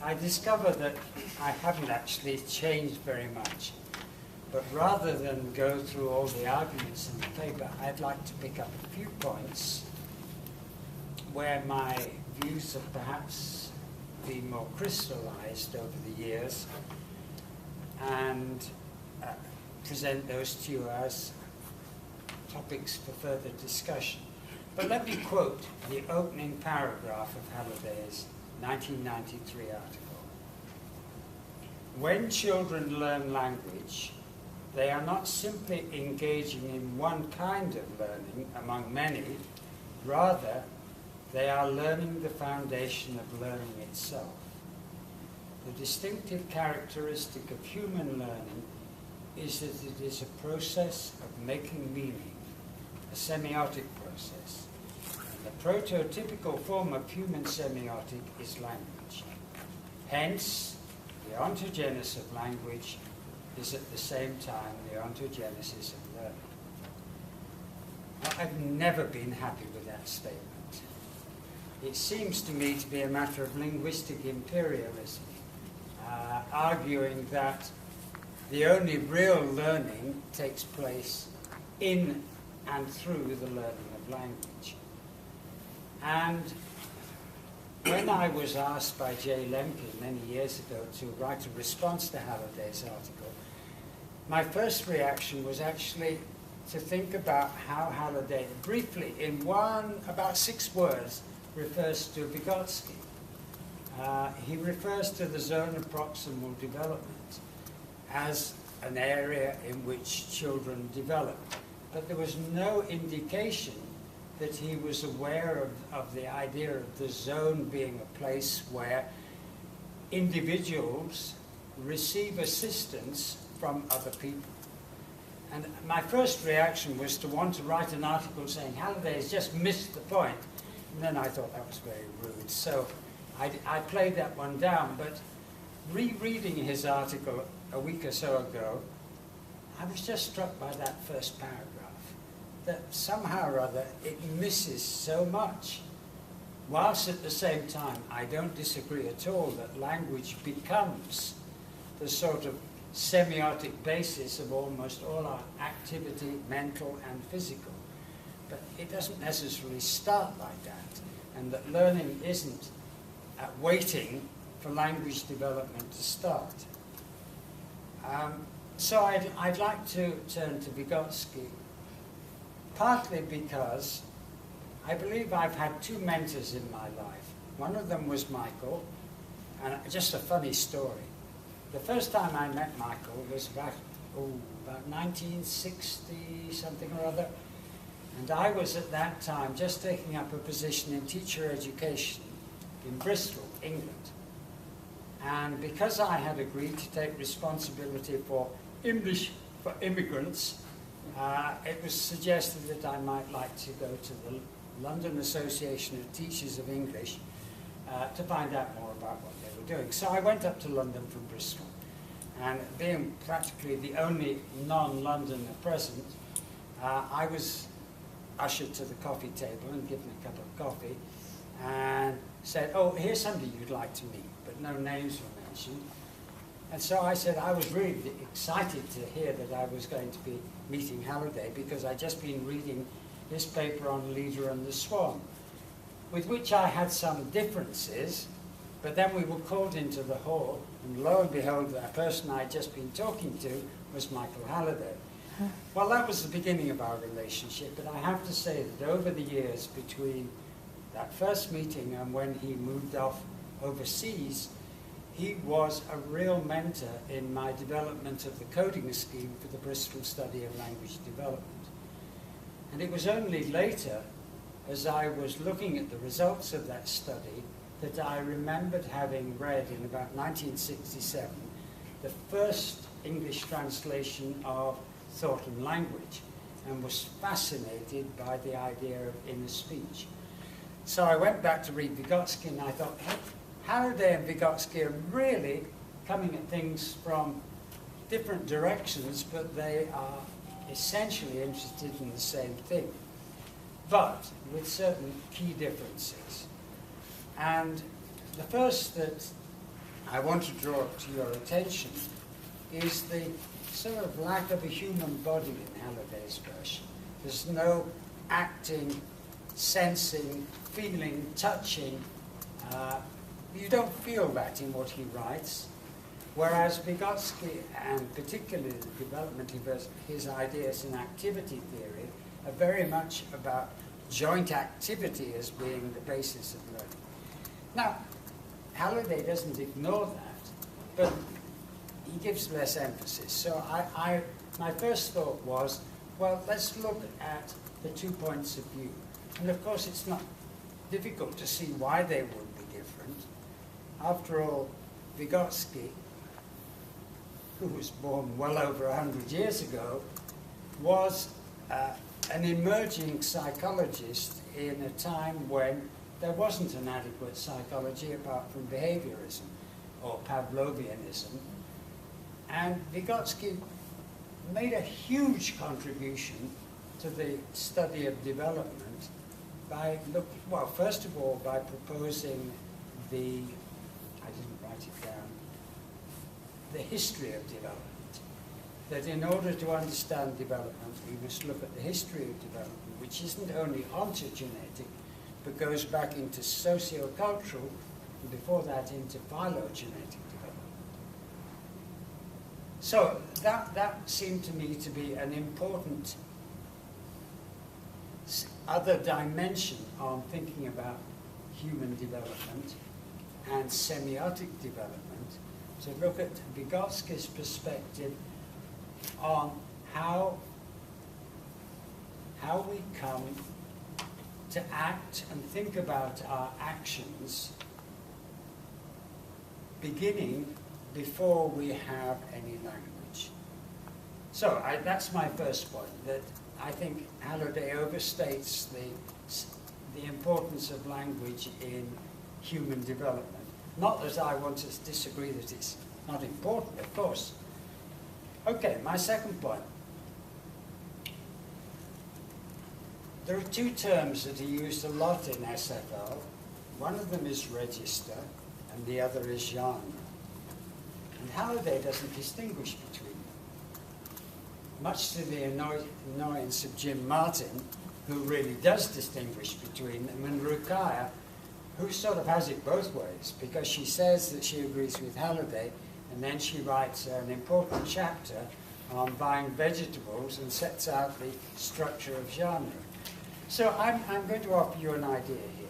I discover that I haven't actually changed very much. But rather than go through all the arguments in the paper, I'd like to pick up a few points where my views have perhaps been more crystallized over the years and present those to you as topics for further discussion. But let me quote the opening paragraph of Halliday's 1993 article. When children learn language, they are not simply engaging in one kind of learning among many, rather, they are learning the foundation of learning itself. The distinctive characteristic of human learning is that it is a process of making meaning, a semiotic process. And the prototypical form of human semiotic is language. Hence, the ontogenesis of language is at the same time the ontogenesis of learning. Now, I've never been happy with that statement. It seems to me to be a matter of linguistic imperialism, arguing that the only real learning takes place in and through the learning of language. And when I was asked by Jay Lemke many years ago to write a response to Halliday's article, my first reaction was actually to think about how Halliday, briefly, in about 6 words, refers to Vygotsky. He refers to the zone of proximal development as an area in which children develop. But there was no indication that he was aware of the idea of the zone being a place where individuals receive assistance from other people. And my first reaction was to want to write an article saying Halliday has just missed the point. And then I thought that was very rude. So I played that one down. But rereading his article a week or so ago, I was just struck by that first paragraph, that somehow or other it misses so much. Whilst at the same time, I don't disagree at all that language becomes the sort of semiotic basis of almost all our activity, mental and physical. But it doesn't necessarily start like that, and that learning isn't waiting for language development to start. So I'd like to turn to Vygotsky, partly because I believe I've had 2 mentors in my life. One of them was Michael, and just a funny story. The first time I met Michael was about 1960 something or other, and I was at that time just taking up a position in teacher education in Bristol, England. And because I had agreed to take responsibility for English for immigrants, it was suggested that I might like to go to the London Association of Teachers of English to find out more about what they were doing. So I went up to London from Bristol, and being practically the only non-Londoner present, I was ushered to the coffee table and given a cup of coffee and said, oh, here's somebody you'd like to meet, but no names were mentioned. And so I said I was really excited to hear that I was going to be meeting Halliday, because I'd just been reading his paper on Leader and the Swan, with which I had some differences, but then we were called into the hall, and lo and behold, the person I'd just been talking to was Michael Halliday. Well, that was the beginning of our relationship, but I have to say that over the years between that first meeting and when he moved off overseas, he was a real mentor in my development of the coding scheme for the Bristol Study of Language Development. And it was only later, as I was looking at the results of that study, that I remembered having read in about 1967 the first English translation of Thought and Language, and was fascinated by the idea of inner speech. So I went back to read Vygotsky, and I thought, hey, Halliday and Vygotsky are really coming at things from different directions, but they are essentially interested in the same thing, but with certain key differences. And the first that I want to draw to your attention is the sort of lack of a human body in Halliday's version. There's no acting, sensing, feeling, touching. You don't feel that in what he writes. Whereas Vygotsky, and particularly the development of his ideas in activity theory, are very much about joint activity as being the basis of learning. Now, Halliday doesn't ignore that, but he gives less emphasis. So my first thought was, well, let's look at the 2 points of view. And of course, it's not difficult to see why they would be different. After all, Vygotsky, who was born well over 100 years ago, was an emerging psychologist in a time when there wasn't an adequate psychology apart from behaviorism or Pavlovianism. And Vygotsky made a huge contribution to the study of development by looking, well, first of all, by proposing I didn't write it down, the history of development. That in order to understand development, we must look at the history of development, which isn't only ontogenetic, but goes back into socio-cultural, and before that into phylogenetic development. So that seemed to me to be an important other dimension on thinking about human development and semiotic development, to look at Vygotsky's perspective on how we come to act and think about our actions beginning before we have any language. So that's my first point, that I think Halliday overstates the importance of language in human development. Not that I want to disagree that it's not important, of course. Okay, my second point. There are two terms that are used a lot in SFL. One of them is register, and the other is genre. And Halliday doesn't distinguish between them. Much to the annoyance of Jim Martin, who really does distinguish between them, and Ruqaiya, who sort of has it both ways, because she says that she agrees with Halliday, and then she writes an important chapter on buying vegetables and sets out the structure of genre. So I'm going to offer you an idea here.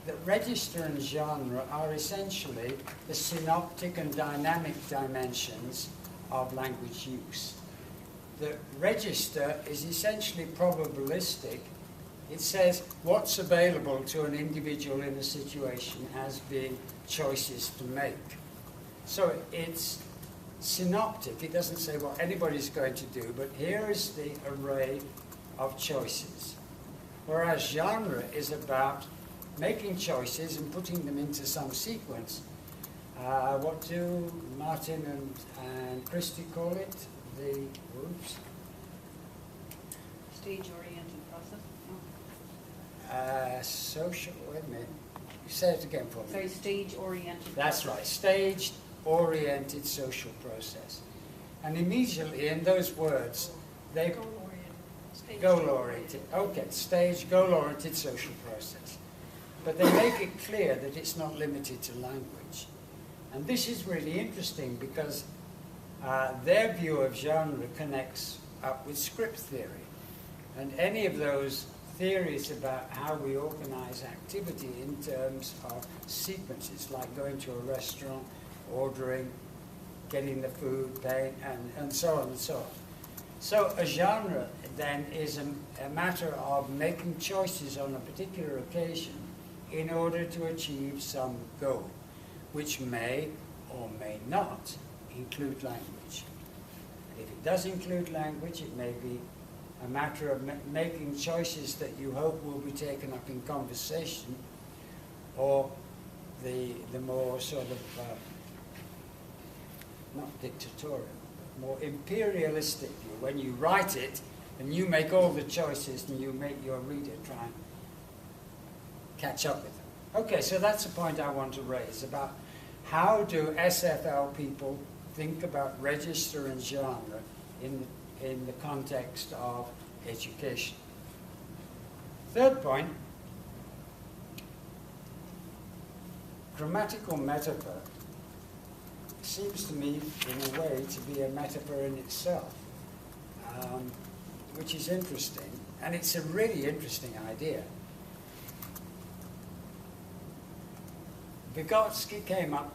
That register and genre are essentially the synoptic and dynamic dimensions of language use. The register is essentially probabilistic. It says what's available to an individual in a situation as being choices to make. So it's synoptic. It doesn't say what anybody's going to do, but here is the array of choices. Whereas genre is about making choices and putting them into some sequence. What do Martin and Christie call it? The stage-oriented process. Social. Wait a minute. You say it again for me. Sorry, stage-oriented. That's process. right. Stage-oriented social process. And immediately in those words, they goal-oriented. Okay, stage goal-oriented social process. But they make it clear that it's not limited to language. And this is really interesting because their view of genre connects up with script theory. And any of those theories about how we organize activity in terms of sequences, like going to a restaurant, ordering, getting the food, paying, and so on and so on. So a genre then is a matter of making choices on a particular occasion in order to achieve some goal, which may or may not include language. If it does include language, it may be a matter of making choices that you hope will be taken up in conversation, or the more sort of, not dictatorial, but more imperialistic view, when you write it and you make all the choices and you make your reader try and catch up with them. Okay, so that's a point I want to raise about how do SFL people think about register and genre in the context of education? Third point, grammatical metaphor seems to me, in a way, to be a metaphor in itself, which is interesting, and it's a really interesting idea. Vygotsky came up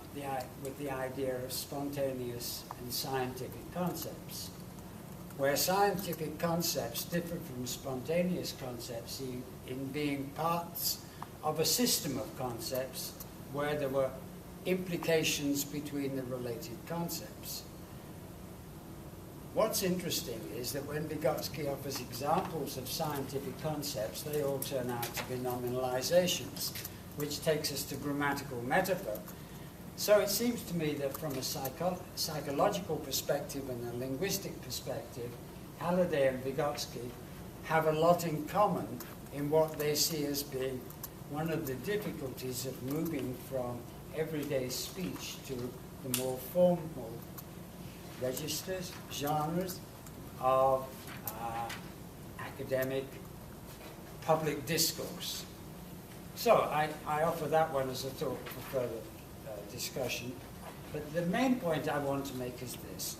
with the idea of spontaneous and scientific concepts, where scientific concepts differ from spontaneous concepts in being parts of a system of concepts where there were implications between the related concepts. What's interesting is that when Vygotsky offers examples of scientific concepts, they all turn out to be nominalizations, which takes us to grammatical metaphor. So it seems to me that from a psychological perspective and a linguistic perspective, Halliday and Vygotsky have a lot in common in what they see as being one of the difficulties of moving from everyday speech to the more formal registers, genres of academic public discourse. So I offer that one as a thought for further discussion. But the main point I want to make is this.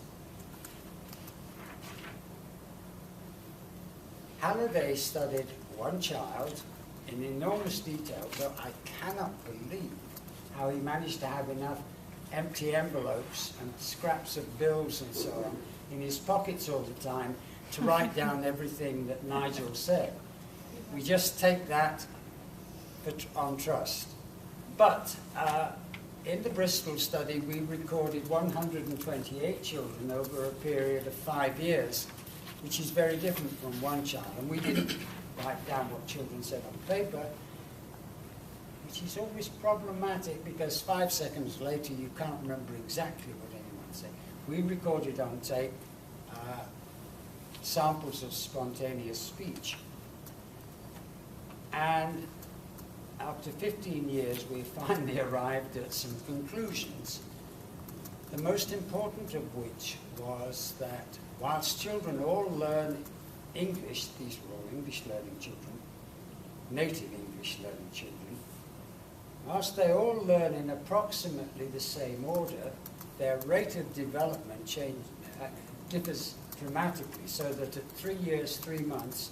Halliday studied one child in enormous detail, though I cannot believe how he managed to have enough empty envelopes and scraps of bills and so on in his pockets all the time to write down everything that Nigel said. We just take that on trust. But in the Bristol study, we recorded 128 children over a period of 5 years, which is very different from one child. And we didn't write down what children said on paper, which is always problematic because 5 seconds later you can't remember exactly what anyone said. We recorded on tape samples of spontaneous speech. And after 15 years, we finally arrived at some conclusions, the most important of which was that whilst children all learn English, these were all English learning children, native English learning children, whilst they all learn in approximately the same order, their rate of development differs dramatically, so that at 3 years, 3 months,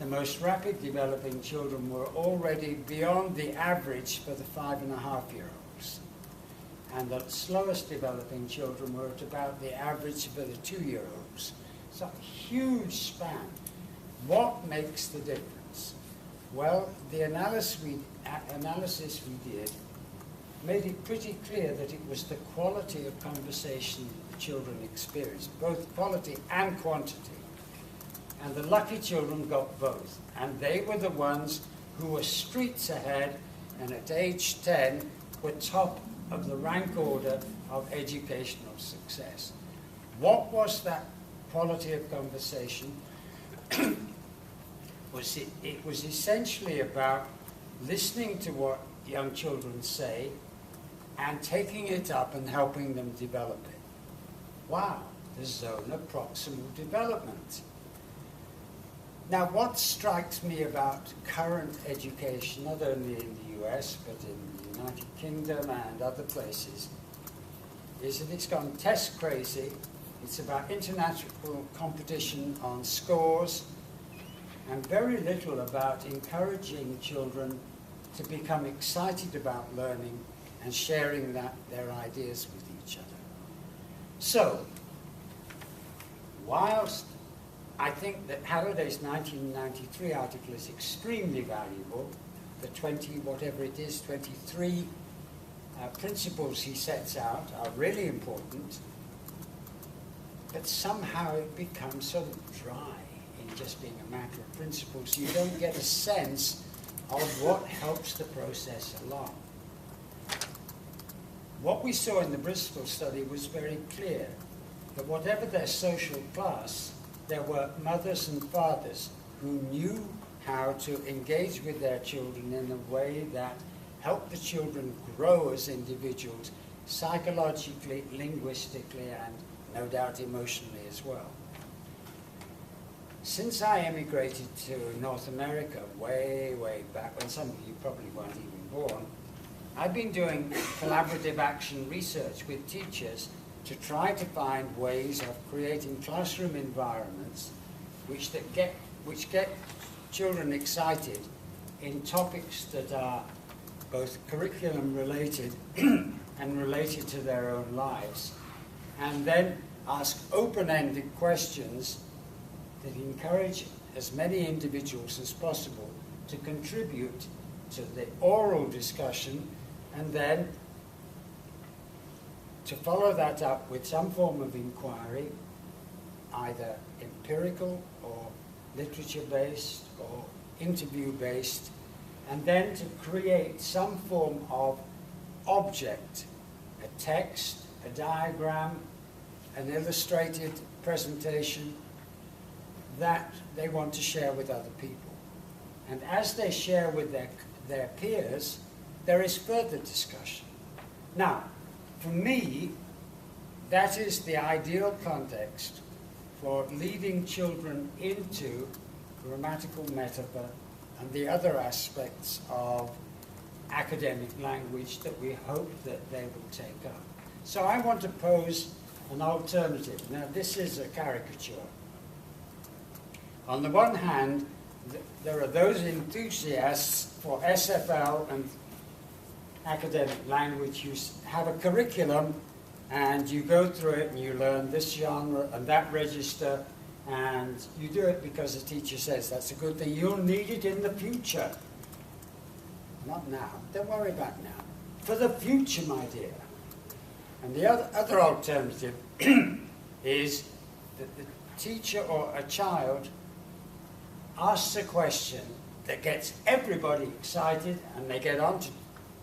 the most rapid developing children were already beyond the average for the 5.5-year-olds. And the slowest developing children were at about the average for the 2-year-olds. So a huge span. What makes the difference? Well, the analysis we did made it pretty clear that it was the quality of conversation the children experienced, both quality and quantity. And the lucky children got both. And they were the ones who were streets ahead and at age 10 were top of the rank order of educational success. What was that quality of conversation? It was essentially about listening to what young children say and taking it up and helping them develop it. Wow, the zone of proximal development. Now, what strikes me about current education, not only in the US, but in the United Kingdom and other places, is that it's gone test crazy. It's about international competition on scores, and very little about encouraging children to become excited about learning and sharing their ideas with each other. So, whilst I think that Halliday's 1993 article is extremely valuable, the 23 principles he sets out are really important, but somehow it becomes sort of dry in just being a matter of principles. You don't get a sense of what helps the process along. What we saw in the Bristol study was very clear, that whatever their social class, there were mothers and fathers who knew how to engage with their children in a way that help the children grow as individuals, psychologically, linguistically, and no doubt emotionally as well. Since I emigrated to North America way, way back, when some of you probably weren't even born, I've been doing collaborative action research with teachers to try to find ways of creating classroom environments which get children excited in topics that are both curriculum related and related to their own lives, and then ask open-ended questions that encourage as many individuals as possible to contribute to the oral discussion, and then to follow that up with some form of inquiry, either empirical or literature-based or interview-based, and then to create some form of object, a text, a diagram, an illustrated presentation that they want to share with other people. And as they share with their peers, there is further discussion. Now, for me, that is the ideal context for leading children into grammatical metaphor and the other aspects of academic language that we hope that they will take up. So I want to pose an alternative. Now, this is a caricature. On the one hand, there are those enthusiasts for SFL and academic language who have a curriculum, and you go through it and you learn this genre and that register, and you do it because the teacher says that's a good thing. You'll need it in the future. Not now. Don't worry about now. For the future, my dear. And the other alternative is that the teacher or a child asks a question that gets everybody excited, and they get on to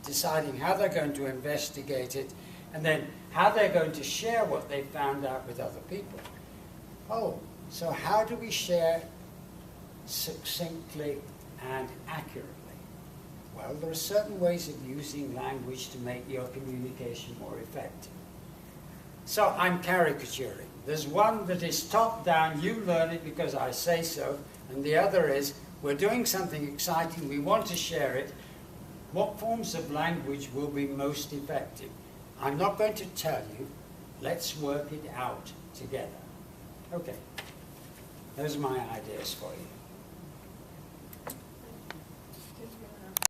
deciding how they're going to investigate it, and then how they're going to share what they found out with other people. Oh, so how do we share succinctly and accurately? Well, there are certain ways of using language to make your communication more effective. So I'm caricaturing. There's one that is top-down, you learn it because I say so, and the other is, we're doing something exciting, we want to share it. What forms of language will be most effective? I'm not going to tell you. Let's work it out together. Okay. Those are my ideas for you.